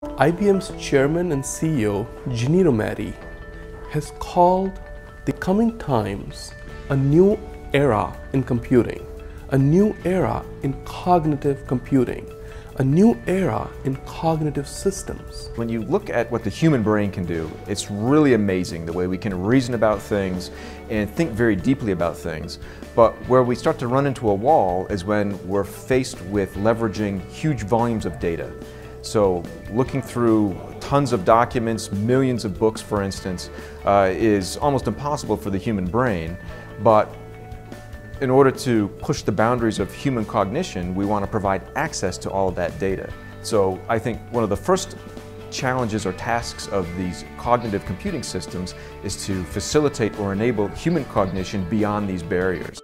IBM's chairman and CEO, Ginni Rometty, has called the coming times a new era in computing, a new era in cognitive computing, a new era in cognitive systems. When you look at what the human brain can do, it's really amazing the way we can reason about things and think very deeply about things. But where we start to run into a wall is when we're faced with leveraging huge volumes of data. So looking through tons of documents, millions of books, for instance, is almost impossible for the human brain. But in order to push the boundaries of human cognition, we want to provide access to all of that data. So I think one of the first challenges or tasks of these cognitive computing systems is to facilitate or enable human cognition beyond these barriers.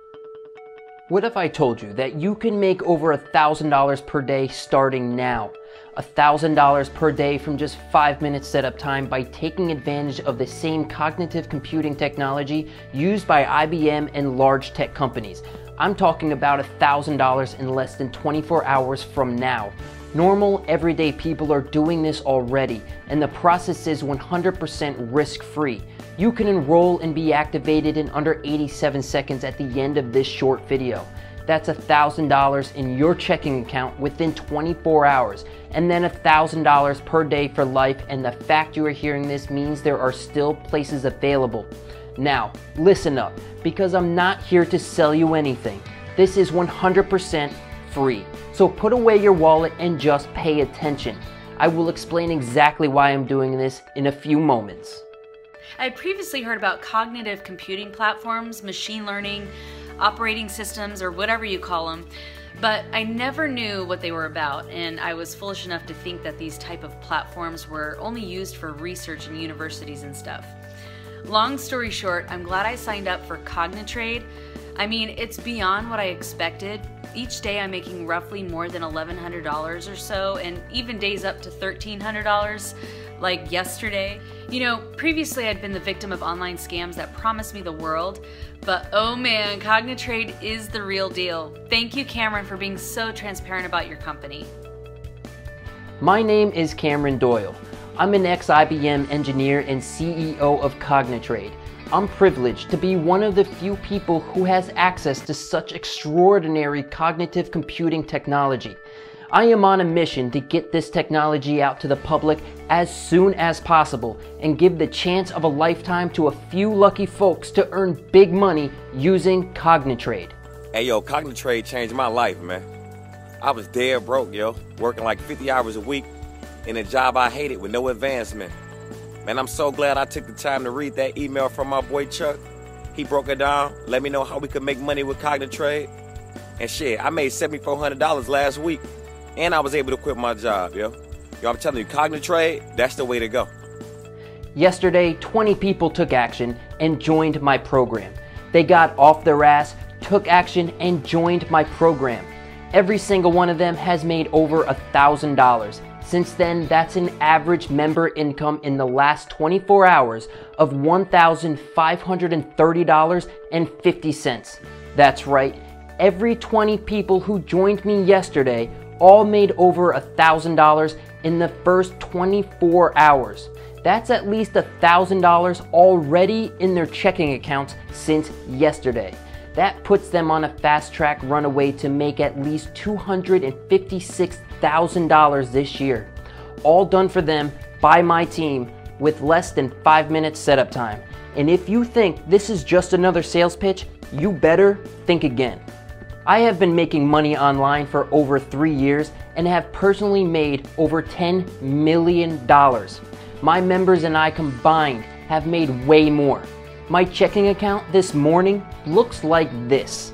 What if I told you that you can make over $1,000 per day starting now? $1,000 per day from just 5 minutes setup time by taking advantage of the same cognitive computing technology used by IBM and large tech companies. I'm talking about $1,000 in less than 24 hours from now. Normal, everyday people are doing this already, and the process is 100% risk-free. You can enroll and be activated in under 87 seconds at the end of this short video. That's $1,000 in your checking account within 24 hours, and then $1,000 per day for life, and the fact you are hearing this means there are still places available. Now, listen up, because I'm not here to sell you anything. This is 100% free. So put away your wallet and just pay attention. I will explain exactly why I'm doing this in a few moments. I had previously heard about cognitive computing platforms, machine learning, operating systems, or whatever you call them, but I never knew what they were about, and I was foolish enough to think that these type of platforms were only used for research in universities and stuff. Long story short, I'm glad I signed up for Cognitrade. I mean, it's beyond what I expected. Each day I'm making roughly more than $1,100 or so, and even days up to $1,300, like yesterday. You know, previously I'd been the victim of online scams that promised me the world, but oh man, Cognitrade is the real deal. Thank you, Cameron, for being so transparent about your company. My name is Cameron Doyle. I'm an ex-IBM engineer and CEO of Cognitrade. I'm privileged to be one of the few people who has access to such extraordinary cognitive computing technology. I am on a mission to get this technology out to the public as soon as possible and give the chance of a lifetime to a few lucky folks to earn big money using Cognitrade. Hey yo, Cognitrade changed my life, man. I was dead broke, yo, working like 50 hours a week in a job I hated with no advancement. Man, I'm so glad I took the time to read that email from my boy Chuck. He broke it down, let me know how we could make money with Cognitrade. And shit, I made $7,400 last week. And I was able to quit my job, yo. Yo, I'm telling you, Cognitrade, that's the way to go. Yesterday, 20 people took action and joined my program. They got off their ass, took action, and joined my program. Every single one of them has made over $1,000. Since then, that's an average member income in the last 24 hours of $1,530.50. That's right, every 20 people who joined me yesterday all made over $1,000 in the first 24 hours. That's at least $1,000 already in their checking accounts since yesterday. That puts them on a fast track runaway to make at least $256,000 this year. All done for them by my team with less than 5 minutes setup time. And if you think this is just another sales pitch, you better think again. I have been making money online for over 3 years and have personally made over $10 million. My members and I combined have made way more. My checking account this morning looks like this.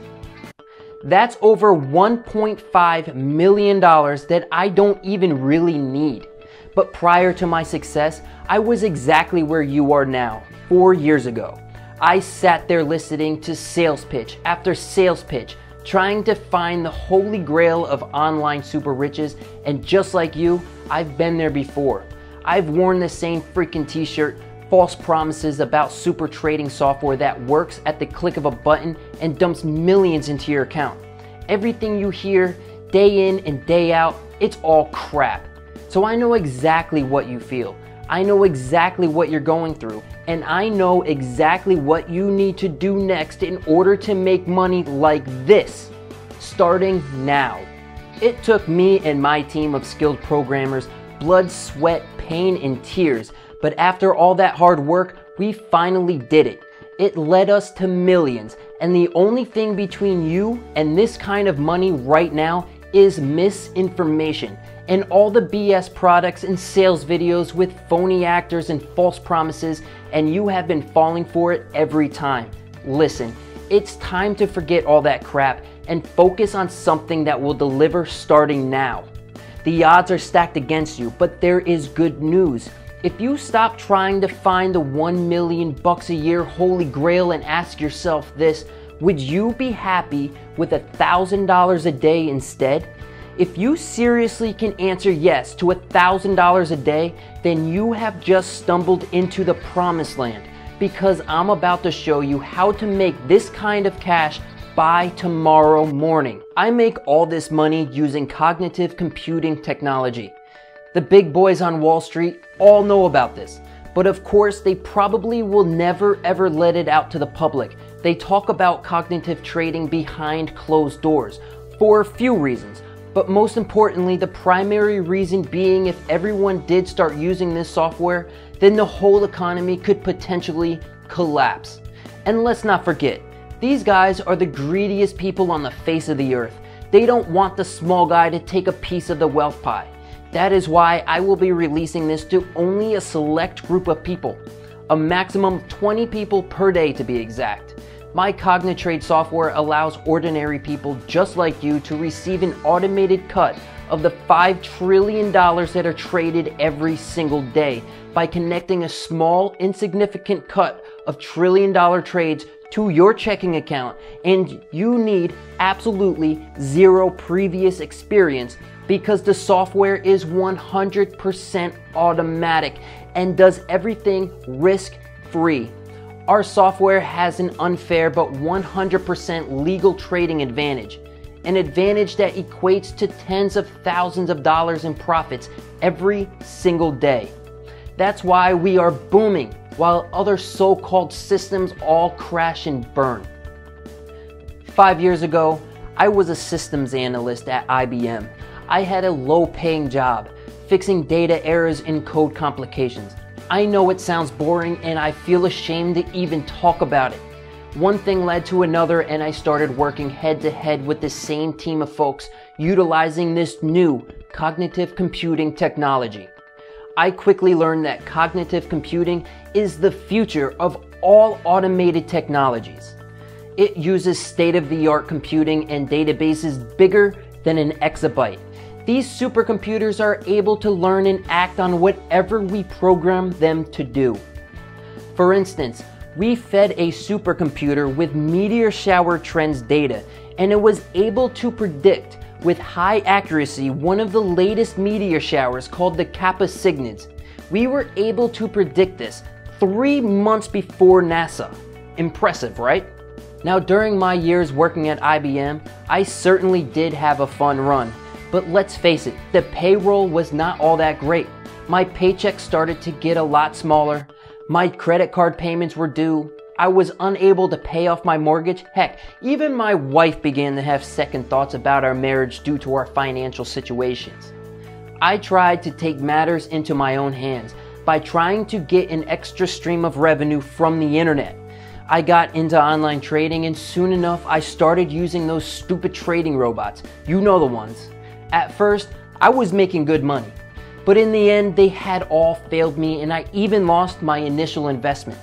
That's over $1.5 million that I don't even really need. But prior to my success, I was exactly where you are now, 4 years ago. I sat there listening to sales pitch after sales pitch, trying to find the holy grail of online super riches, and just like you, I've been there before. I've worn the same freaking t-shirt, false promises about super trading software that works at the click of a button and dumps millions into your account. Everything you hear day in and day out, it's all crap. So I know exactly what you feel. I know exactly what you're going through, and I know exactly what you need to do next in order to make money like this, starting now. It took me and my team of skilled programmers blood, sweat, pain, and tears, but after all that hard work, we finally did it. It led us to millions, and the only thing between you and this kind of money right now is misinformation and all the BS products and sales videos with phony actors and false promises, and you have been falling for it every time. Listen, it's time to forget all that crap and focus on something that will deliver starting now. The odds are stacked against you, but there is good news. If you stop trying to find the $1 million a year holy grail and ask yourself this, would you be happy with $1,000 a day instead? If you seriously can answer yes to $1,000 a day, then you have just stumbled into the promised land, because I'm about to show you how to make this kind of cash by tomorrow morning. I make all this money using cognitive computing technology. The big boys on Wall Street all know about this, but of course they probably will never ever let it out to the public. They talk about cognitive trading behind closed doors for a few reasons, but most importantly, the primary reason being if everyone did start using this software, then the whole economy could potentially collapse. And let's not forget, these guys are the greediest people on the face of the earth. They don't want the small guy to take a piece of the wealth pie. That is why I will be releasing this to only a select group of people, a maximum of 20 people per day to be exact. My CogniTrade software allows ordinary people just like you to receive an automated cut of the $5 trillion that are traded every single day by connecting a small, insignificant cut of trillion-dollar trades to your checking account, and you need absolutely zero previous experience because the software is 100% automatic and does everything risk-free. Our software has an unfair but 100% legal trading advantage, an advantage that equates to tens of thousands of dollars in profits every single day. That's why we are booming while other so-called systems all crash and burn. 5 years ago, I was a systems analyst at IBM. I had a low-paying job, fixing data errors and code complications. I know it sounds boring and I feel ashamed to even talk about it. One thing led to another and I started working head-to-head with the same team of folks utilizing this new cognitive computing technology. I quickly learned that cognitive computing is the future of all automated technologies. It uses state-of-the-art computing and databases bigger than an exabyte. These supercomputers are able to learn and act on whatever we program them to do. For instance, we fed a supercomputer with meteor shower trends data, and it was able to predict with high accuracy one of the latest meteor showers called the Kappa Cygnids. We were able to predict this 3 months before NASA. Impressive, right? Now, during my years working at IBM, I certainly did have a fun run. But let's face it, the payroll was not all that great. My paycheck started to get a lot smaller. My credit card payments were due. I was unable to pay off my mortgage. Heck, even my wife began to have second thoughts about our marriage due to our financial situations. I tried to take matters into my own hands by trying to get an extra stream of revenue from the internet. I got into online trading, and soon enough I started using those stupid trading robots. You know the ones. At first, I was making good money, but in the end, they had all failed me and I even lost my initial investment.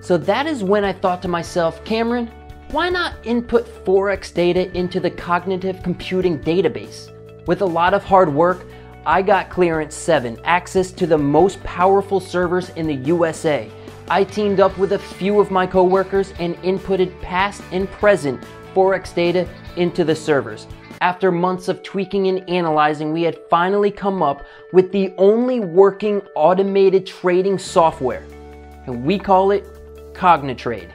So that is when I thought to myself, Cameron, why not input Forex data into the cognitive computing database? With a lot of hard work, I got Clearance 7, access to the most powerful servers in the USA. I teamed up with a few of my coworkers and inputted past and present Forex data into the servers. After months of tweaking and analyzing, we had finally come up with the only working automated trading software, and we call it CogniTrade.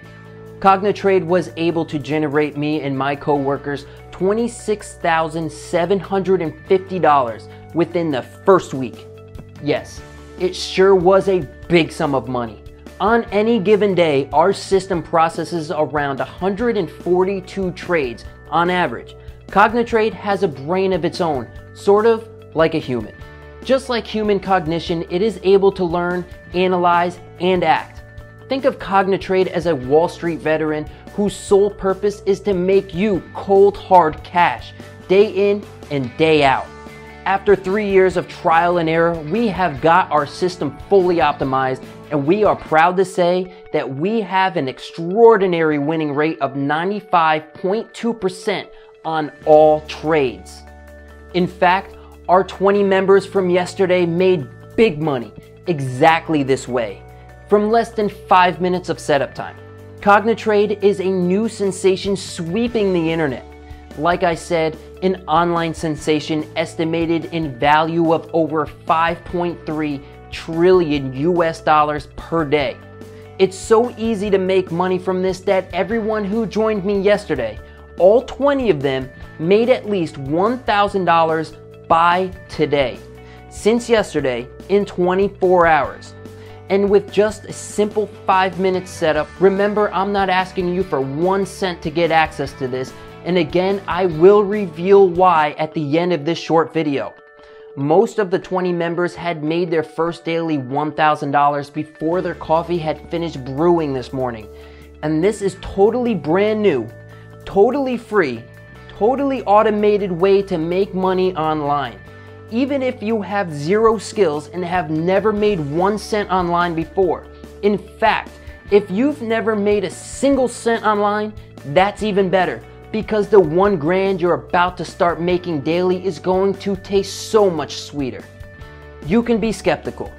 CogniTrade was able to generate me and my coworkers $26,750 within the first week. Yes, it sure was a big sum of money. On any given day, our system processes around 142 trades on average. Cognitrade has a brain of its own, sort of like a human. Just like human cognition, it is able to learn, analyze, and act. Think of Cognitrade as a Wall Street veteran whose sole purpose is to make you cold hard cash, day in and day out. After 3 years of trial and error, we have got our system fully optimized, and we are proud to say that we have an extraordinary winning rate of 95.2% on all trades. In fact, our 20 members from yesterday made big money exactly this way, from less than 5 minutes of setup time. Cognitrade is a new sensation sweeping the internet. Like I said, an online sensation estimated in value of over 5.3 trillion US dollars per day. It's so easy to make money from this that everyone who joined me yesterday, all 20 of them, made at least $1,000 by today, since yesterday, in 24 hours. And with just a simple 5-minute setup, remember, I'm not asking you for 1 cent to get access to this, and again, I will reveal why at the end of this short video. Most of the 20 members had made their first daily $1,000 before their coffee had finished brewing this morning. And this is totally brand new, totally free, totally automated way to make money online. Even if you have 0 skills and have never made 1 cent online before. In fact, if you've never made a single cent online, that's even better, because the 1 grand you're about to start making daily is going to taste so much sweeter. You can be skeptical.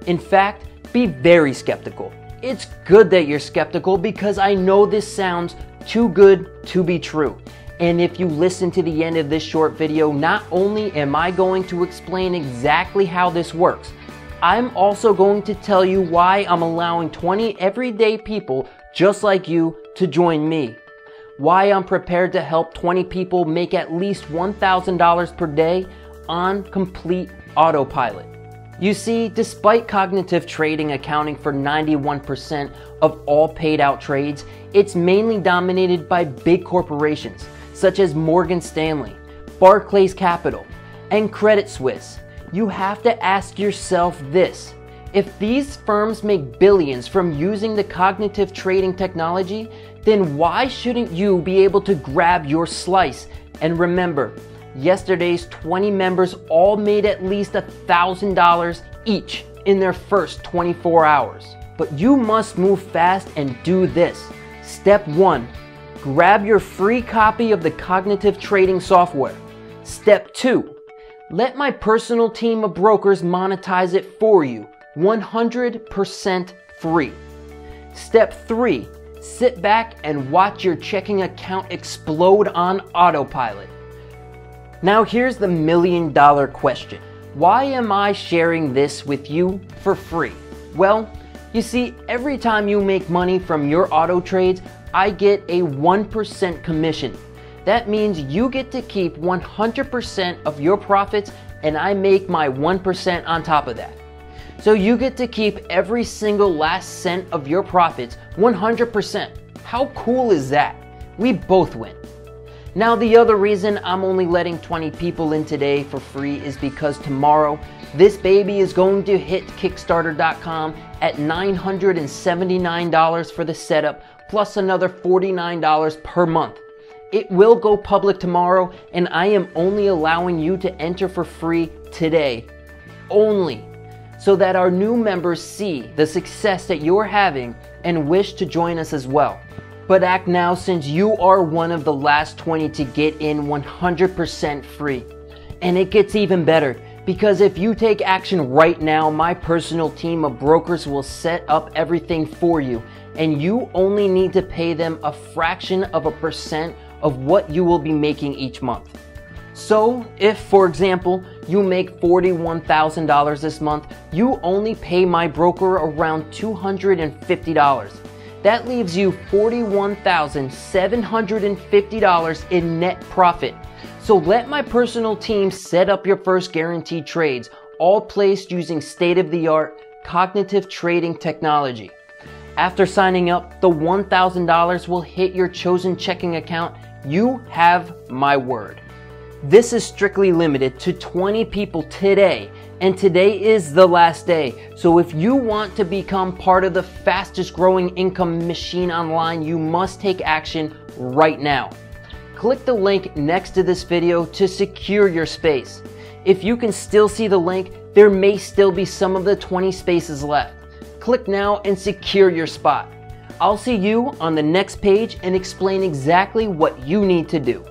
In fact, be very skeptical. It's good that you're skeptical because I know this sounds too good to be true. And if you listen to the end of this short video, not only am I going to explain exactly how this works, I'm also going to tell you why I'm allowing 20 everyday people just like you to join me. Why I'm prepared to help 20 people make at least $1,000 per day on complete autopilot. You see, despite cognitive trading accounting for 91% of all paid out trades, it's mainly dominated by big corporations such as Morgan Stanley, Barclays Capital, and Credit Suisse. You have to ask yourself this: if these firms make billions from using the cognitive trading technology, then why shouldn't you be able to grab your slice? And remember, yesterday's 20 members all made at least $1,000 each in their first 24 hours. But you must move fast and do this. Step 1. Grab your free copy of the cognitive trading software. Step 2. Let my personal team of brokers monetize it for you, 100% free. Step 3. Sit back and watch your checking account explode on autopilot. Now here's the $1 million question. Why am I sharing this with you for free? Well, you see, every time you make money from your auto trades, I get a 1% commission. That means you get to keep 100% of your profits and I make my 1% on top of that. So you get to keep every single last cent of your profits 100%. How cool is that? We both win. Now the other reason I'm only letting 20 people in today for free is because tomorrow this baby is going to hit Kickstarter.com at $979 for the setup plus another $49 per month. It will go public tomorrow and I am only allowing you to enter for free today. Only. So that our new members see the success that you're having and wish to join us as well. But act now since you are one of the last 20 to get in 100% free. And it gets even better because if you take action right now, my personal team of brokers will set up everything for you and you only need to pay them a fraction of a percent of what you will be making each month. So if, for example, you make $41,000 this month, you only pay my broker around $250. That leaves you $41,750 in net profit. So let my personal team set up your first guaranteed trades, all placed using state-of-the-art cognitive trading technology. After signing up, the $1,000 will hit your chosen checking account. You have my word. This is strictly limited to 20 people today, and today is the last day. So if you want to become part of the fastest growing income machine online, you must take action right now. Click the link next to this video to secure your space. If you can still see the link, there may still be some of the 20 spaces left. Click now and secure your spot. I'll see you on the next page and explain exactly what you need to do.